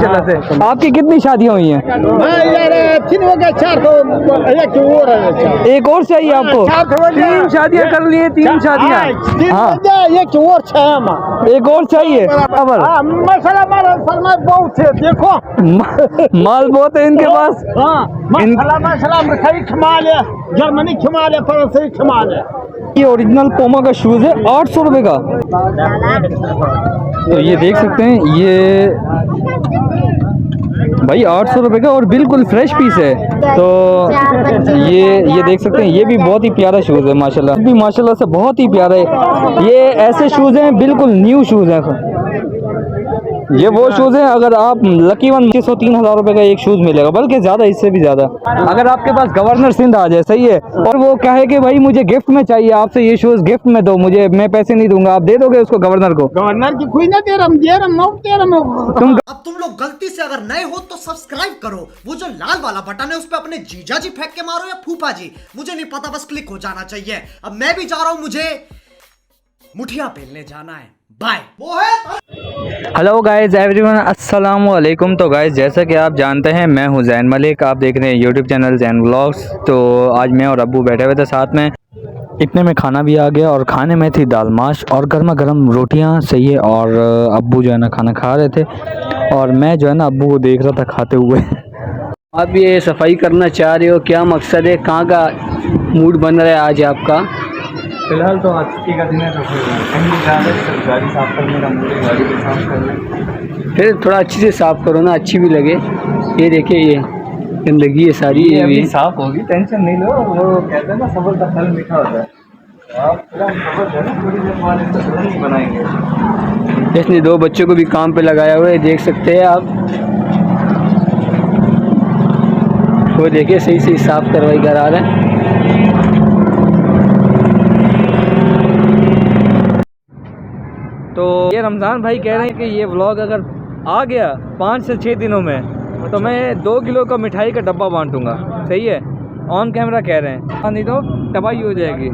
से आपकी कितनी शादियाँ हुई हैं? एक और चाहिए आपको? 3 शादियाँ कर लिए, 3 शादियाँ। हाँ, एक और चाहिए? बहुत है, देखो माल बहुत है इनके पास। जर्मनी खिमाल है, फ्रांस खिमाल है। ये ओरिजिनल पोमा का शूज है 800 रुपये का। तो ये देख सकते हैं, ये भाई 800 रुपये का और बिल्कुल फ्रेश पीस है। तो ये देख सकते हैं, ये भी बहुत ही प्यारा शूज़ है माशाल्लाह, भी माशाल्लाह से बहुत ही प्यारा है। ये ऐसे शूज़ हैं, बिल्कुल न्यू शूज़ हैं। ये वो शूज़ हैं, अगर आप लकी वन 3,000 रुपये का एक शूज़ मिलेगा, बल्कि ज़्यादा, इससे भी ज़्यादा। अगर आपके पास गवर्नर सिंध आ जाए, सही है, और वो कहे कि भाई मुझे गिफ्ट में चाहिए, आपसे ये शूज़ गिफ्ट में दो, मुझे, मैं पैसे नहीं दूंगा, आप दे दोगे उसको, गवर्नर को? गवर्नर की कोई ना दे रहा अब तुम लोग गलती से अगर नए हो तो सब्सक्राइब करो, वो जो लाल वाला बटन है उस पर अपने जीजा जी फेंक के मारो या फूफा जी, मुझे नहीं पता, बस क्लिक हो जाना चाहिए। अब मैं भी जा रहा हूं, मुझे मुठिया पेलने जाना है। बाय। वो है हेलो गाइस एवरीवन, अस्सलाम वालेकुम। तो गाइस, जैसा कि आप जानते हैं, मैं हूं जैन मलिक, आप देख रहे हैं यूट्यूब चैनल जैन व्लॉग्स। तो आज मैं और अब्बू बैठे हुए थे साथ में, इतने में खाना भी आ गया और खाने में थी दाल माश और गर्मा गर्म रोटियां, सही है। और अब्बू जो है ना खाना खा रहे थे और मैं जो है ना अब्बू को देख रहा था खाते हुए। आप ये सफाई करना चाह रहे हो, क्या मकसद है, कहाँ का मूड बन रहा है आज आपका? फिलहाल तो आज छुट्टी का दिन है, तो फिर गाड़ी साफ करने का मूड है, गाड़ी को साफ करना। फिर थोड़ा अच्छी से साफ़ करो ना, अच्छी भी लगे। ये देखिए, ये गंदगी है सारी, ये भी साफ होगी, टेंशन नहीं लो। वो कहते हैं ना, सब्र का फल मीठा होता है। आप सब्र है ना, थोड़ी देर बाद इसको तुरंत बनाएंगे। इसने 2 बच्चों को भी काम पे लगाया हुआ है, देख सकते हैं आप। वो देखिए सही सही साफ करवाई करा रहे हैं। तो ये रमज़ान भाई कह रहे हैं कि ये व्लॉग अगर आ गया 5 से 6 दिनों में, तो मैं 2 किलो का मिठाई का डब्बा बांटूंगा, सही है, ऑन कैमरा कह रहे हैं, नहीं तो तबाही हो जाएगी।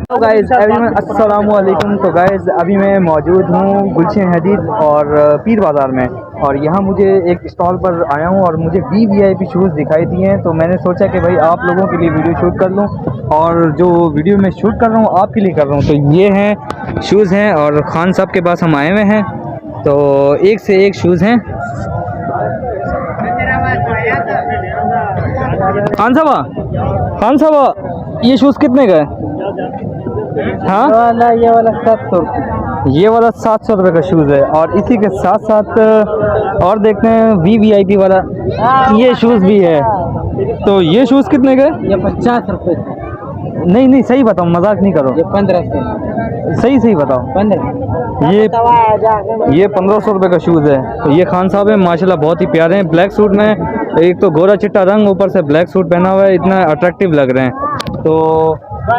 तो गाइस एवरीवन, अस्सलाम वालेकुम। तो गाइस अभी मैं मौजूद हूँ गुलशन हदीद और पीर बाज़ार में, और यहाँ मुझे एक स्टॉल पर आया हूँ और मुझे VIP शूज़ दिखाई दिए हैं। तो मैंने सोचा कि भाई आप लोगों के लिए वीडियो शूट कर लूँ, और जो वीडियो मैं शूट कर रहा हूँ आपके लिए कर रहा हूँ। तो ये हैं शूज़ हैं, और खान साहब के पास हम आए हुए हैं, तो एक से एक शूज़ हैं। खान साहब, ये शूज़ कितने का है? हाँ, ये वाला 700। ये वाला 700 रुपये का शूज़ है। और इसी के साथ साथ और देखते हैं VVIP वाला ये शूज़ भी है। तो ये शूज़ कितने का है? ये 50 रुपये। नहीं सही बताओ, मजाक नहीं करो। ये 1500। सही बताओ। 15। ये 1500 रुपये का शूज़ है। तो ये खान साहब हैं, माशाल्लाह बहुत ही प्यारे हैं, ब्लैक सूट में, एक तो गोरा चिट्टा रंग, ऊपर से ब्लैक सूट पहना हुआ है, इतना अट्रैक्टिव लग रहे हैं। तो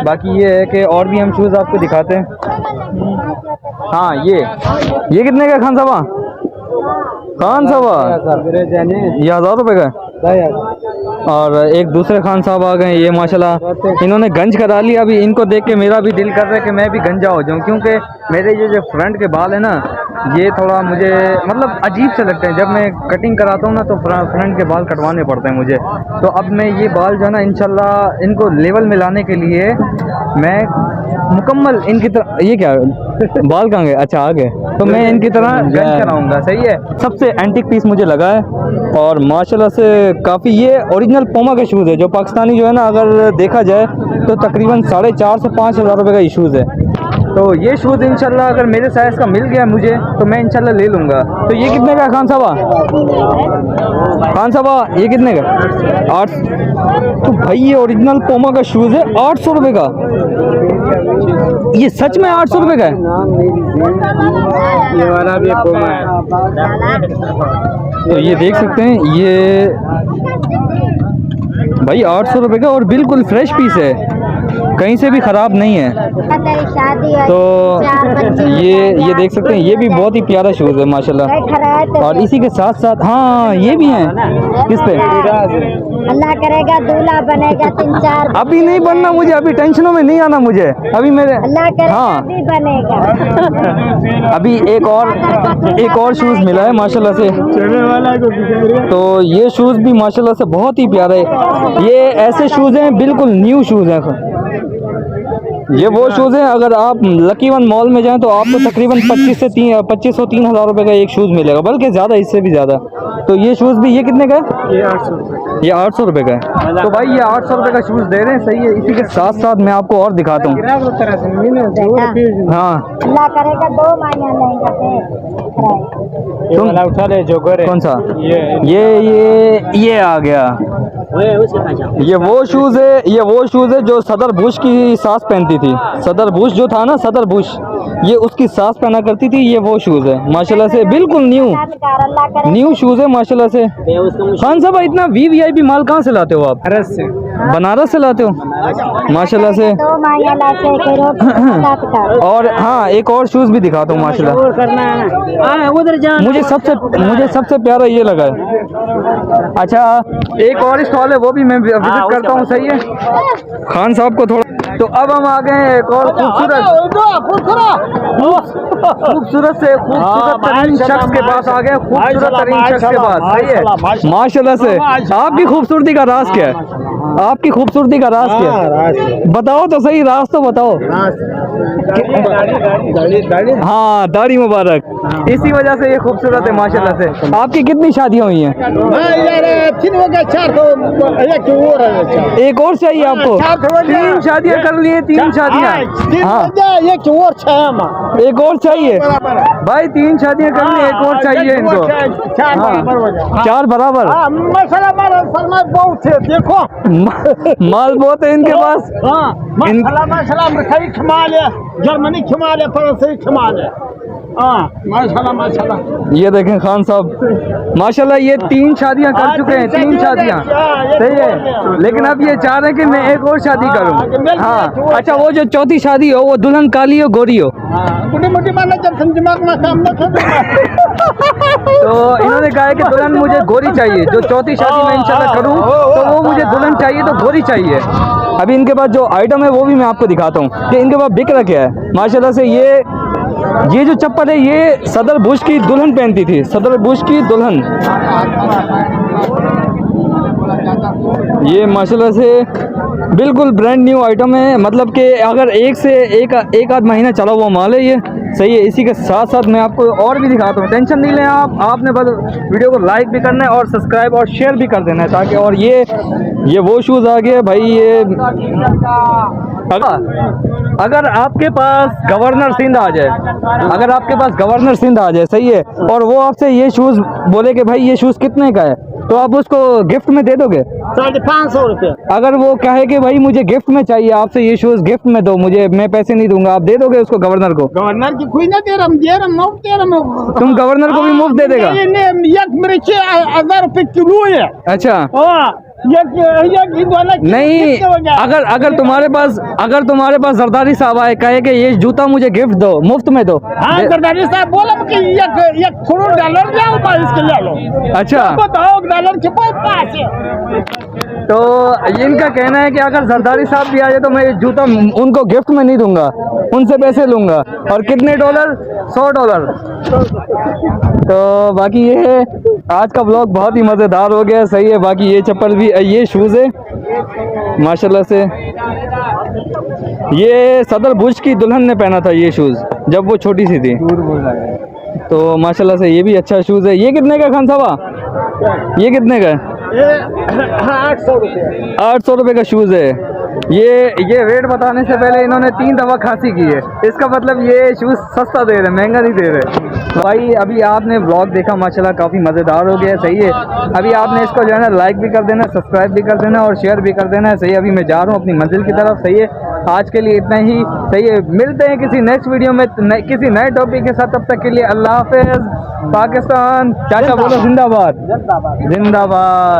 बाकी ये है कि और भी हम शूज़ आपको दिखाते हैं। हाँ, ये कितने का खान साहब? ये 1000 रुपये का है। और एक दूसरे खान साहब आ गए, ये माशाल्लाह इन्होंने गंज करा लिया। अभी इनको देख के मेरा भी दिल कर रहा है कि मैं भी गंजा हो जाऊं, क्योंकि मेरे ये जो फ्रंट के बाल है ना, ये थोड़ा मुझे मतलब अजीब से लगते हैं। जब मैं कटिंग कराता हूँ ना, तो फ्रंट के बाल कटवाने पड़ते हैं मुझे। तो अब मैं ये बाल जो है ना, इंशाल्लाह इनको लेवल में लाने के लिए मैं मुकम्मल इनकी तरह, ये क्या बाल कहाँ गए? अच्छा, आ गए। तो मैं इनकी तरह गंज कराऊंगा, सही है। सबसे एंटीक पीस मुझे लगा है, और माशाल्लाह से काफ़ी, ये ओरिजिनल पोमा के शूज़ है, जो पाकिस्तानी जो है ना, अगर देखा जाए तो तकरीबन 4,500 से 5,000 रुपये का ये शूज़ है। तो ये शूज़ इंशाल्लाह अगर मेरे साइज़ का मिल गया मुझे, तो मैं इंशाल्लाह ले लूँगा। तो ये कितने का खान साहब? ये कितने का? 8। तो भाई ये ओरिजिनल पोमा का शूज़ है 800 रुपये का। ये सच में 800 रुपये का है? ये वाला भी पोमा है। तो ये देख सकते हैं, ये भाई 800 रुपये का और बिल्कुल फ्रेश पीस है, कहीं से भी ख़राब नहीं है। शादी है, तो 4 बच्चे ये देख सकते हैं, ये भी बहुत ही प्यारा शूज़ है माशाल्लाह। और इसी के साथ साथ हाँ ये भी हैं, किस पे? अल्लाह करेगा दूल्हा बनेगा 3-4। अभी नहीं बनना मुझे, अभी टेंशनों में नहीं आना मुझे, अभी मेरे अल्लाह करेगा हाँ अभी बनेगा। अभी एक और शूज़ मिला है माशाल्लाह से। तो ये शूज़ भी माशाल्लाह से बहुत ही प्यारा है। ये ऐसे शूज़ हैं, बिल्कुल न्यू शूज़ हैं। ये वो शूज़ हैं, अगर आप लकी वन मॉल में जाएं तो आपको तकरीबन 2500-3 हज़ार रुपये का एक शूज़ मिलेगा, बल्कि ज़्यादा, इससे भी ज़्यादा। तो ये शूज़ भी ये कितने का है? ये 800 रुपये का है। तो भाई ये 800 रुपये का शूज़ दे रहे हैं, सही है। इसी के साथ साथ मैं आपको और दिखाता हूँ। हाँ अल्लाह करेगा 2 महीना लेंगे। तुम उठा ले जो करे। कौन सा? ये आ गया। ये वो शूज़ है जो सदर बुश की सास पहनती थी। सदर बुश जो था ना, सदर बुश, ये उसकी सास पहना करती थी। ये वो शूज़ है माशाल्लाह से, बिल्कुल न्यू शूज़ है माशाल्लाह से। खान साहब इतना VIP माल कहाँ से लाते हो आप? बनारस से लाते हो माशाल्लाह से। 2 महीना लाते। और हाँ एक और शूज़ भी दिखाता हूँ माशाल्लाह। मुझे सबसे प्यारा ये लगा है। अच्छा एक और स्टॉल है, वो भी मैं विजिट करता हूँ, सही है खान साहब को थोड़ा। तो अब हम आ गए हैं एक और खूबसूरत तरीन शख्स के पास आ गए। खूबसूरत तरीन शख्स के पास, सही है माशाल्लाह से। आपकी खूबसूरती का राज क्या है? आपकी खूबसूरती का राज क्या है? बताओ तो सही, राज तो बताओ। हाँ दाढ़ी मुबारक, इसी वजह से ये खूबसूरत है माशाल्लाह से। आपकी कितनी शादियाँ हुई हैं? एक और चाहिए आपको? 3 शादियाँ कर ली हैं, 3 शादियाँ। हाँ एक और चाहिए भाई, 3 शादियाँ कर ली, एक और चाहिए इनको। 4 बराबर बहुत है, देखो माल बहुत है इनके पास। माल है, जर्मनी खमाल है, फ्रांस खमाल है। माशाल्लाह। ये देखें खान साहब माशाल्लाह, ये 3 शादियां कर चुके हैं, 3 शादियां, सही है। लेकिन अब ये चाह रहे हैं कि मैं एक और शादी करूं। हाँ अच्छा, वो जो 4थी शादी हो वो दुल्हन काली हो गोरी हो? तो इन्होंने कहा है कि दुल्हन मुझे गोरी चाहिए। जो 4थी शादी में इंशाल्लाह करूं तो वो मुझे दुल्हन चाहिए, तो गोरी चाहिए। अभी इनके पास जो आइटम है वो भी मैं आपको दिखाता हूँ कि इनके पास बिक रहा क्या है माशाल्लाह से। ये जो चप्पल है ये सदर बुश की दुल्हन पहनती थी, सदर बुश की दुल्हन। ये माशाल्लाह से बिल्कुल ब्रांड न्यू आइटम है, मतलब कि अगर एक आध महीना चला हुआ माल है ये, सही है। इसी के साथ साथ मैं आपको और भी दिखाता हूँ, टेंशन नहीं लें आपने बस वीडियो को लाइक भी करना है और सब्सक्राइब और शेयर भी कर देना है ताकि। और ये वो शूज़ आ गए भाई। ये अगर आपके पास गवर्नर सिंध आ जाए, अगर आपके पास गवर्नर सिंध आ जाए, सही है, और वो आपसे ये शूज़ बोले कि भाई ये शूज़ कितने का है, तो आप उसको गिफ्ट में दे दोगे? 550 रुपये। अगर वो कहे कि भाई मुझे गिफ्ट में चाहिए, आपसे ये शूज़ गिफ्ट में दो मुझे, मैं पैसे नहीं दूंगा, आप दे दोगे उसको गवर्नर को? गवर्नर की कोई ना दे रहा मुफ्त दे रहा। तुम गवर्नर को भी मुफ्त दे देगा? मेरे 1000 रुपये किलो है। अच्छा नहीं, अगर तुम्हारे पास जरदारी साहब आए कहे कि ये जूता मुझे गिफ्ट दो, मुफ्त में दो। हाँ जरदारी साहब बोला कि $1 करोड़ जाओ इसके ले लो। अच्छा बताओ डॉलर के पास है। तो इनका कहना है कि अगर जरदारी साहब भी आ जाए तो मैं ये जूता उनको गिफ्ट में नहीं दूंगा, उनसे पैसे लूंगा। और कितने डॉलर? $100। तो बाकी ये है, आज का ब्लॉग बहुत ही मज़ेदार हो गया, सही है। बाकी ये चप्पल भी, ये शूज़ है माशाल्लाह से। ये सदर बुश की दुल्हन ने पहना था ये शूज़ जब वो छोटी सी थी, तो माशाल्लाह से ये भी अच्छा शूज़ है। ये कितने का खान साहब? ये कितने का? 800 रुपये। 800 रुपये का शूज़ है। ये रेट बताने से पहले इन्होंने 3 दफ़ा खांसी की है, इसका मतलब ये शूज़ सस्ता दे रहे, महंगा नहीं दे रहे। तो भाई अभी आपने व्लॉग देखा माशाल्लाह, काफ़ी मज़ेदार हो गया, सही है। अभी आपने इसको जो है ना लाइक भी कर देना, सब्सक्राइब भी कर देना और शेयर भी कर देना है, सही है। अभी मैं जा रहा हूँ अपनी मंजिल की तरफ, सही है। आज के लिए इतना ही, सही है। मिलते हैं किसी नेक्स्ट वीडियो में किसी नए टॉपिक के साथ, तब तक के लिए अल्लाह हाफ़िज़। पाकिस्तान चाचा बोलो जिंदाबाद, जिंदाबाद।